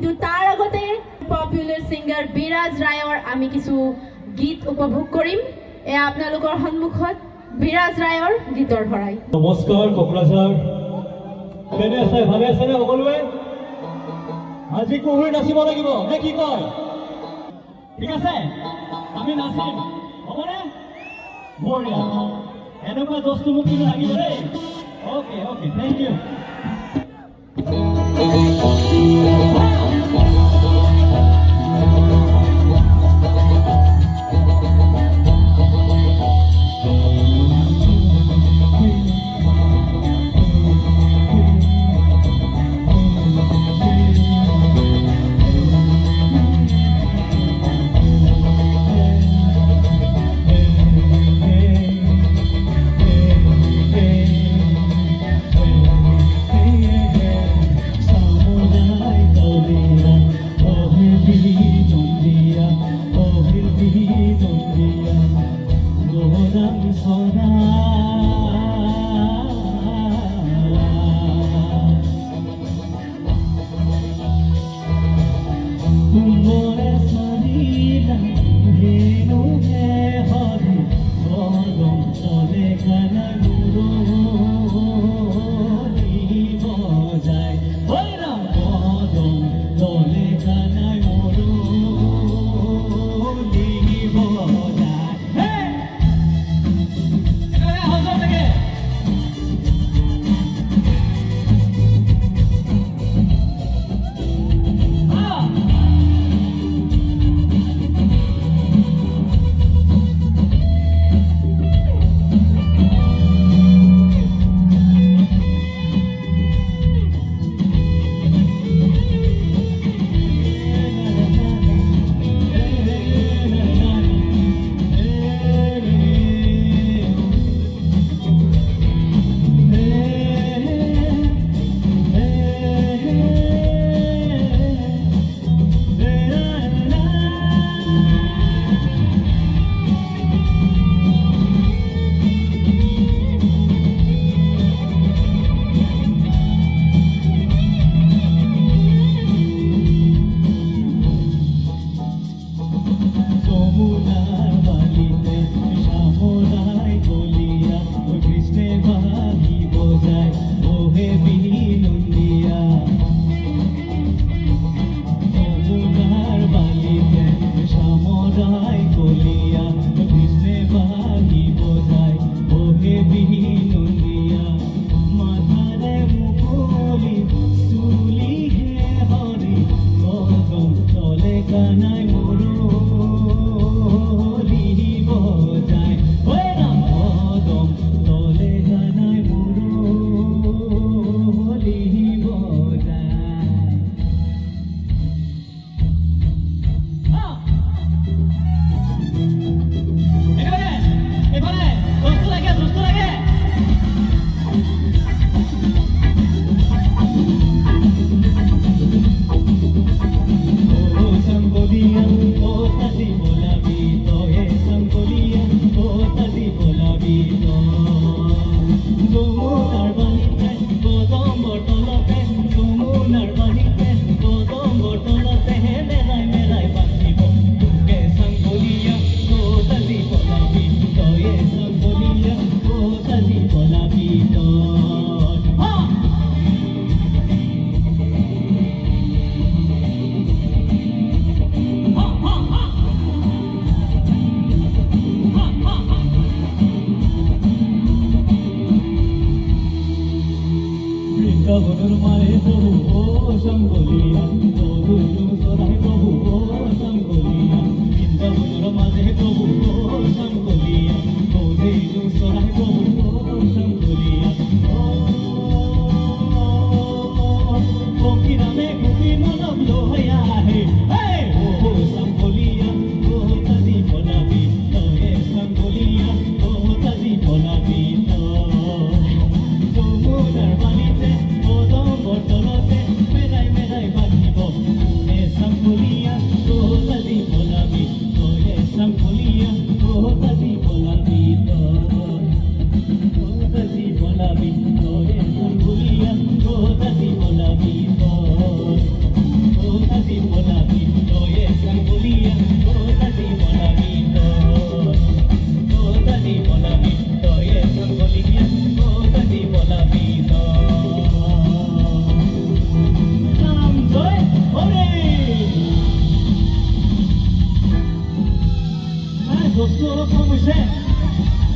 কিন্তু তাৰ আগতে পপুলাৰ ছিংগাৰ বিৰাজ ৰায়ৰ আমি কিছু গীত উপভোগ কৰিম। এয়া আপোনালোকৰ সন্মুখত বিৰাজ ৰায়ৰ গীতৰ ভৰাই। নমস্কাৰ ককৰাঝাৰ, কেনে আছে? ভালে আছেনে সকলোৱে? আজি কুহুৰি নাচিব লাগিব নে কি কয়? ঠিক আছে, আমি নাচিম, হ'বনে? বঢ়িয়া, এনেকুৱা জোচটো মোক কিন্তু লাগিব দেই। Okay okay, thank you. জোচটো অলপ কম হৈছে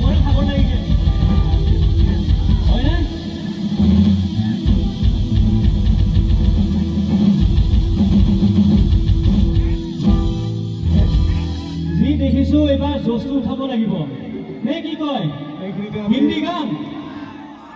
মই ভাগৰ লাগিছে হয়নে যি দেখিছো এইবাৰ জোচটো উঠাব লাগিব নে কি কয় হিন্দী গান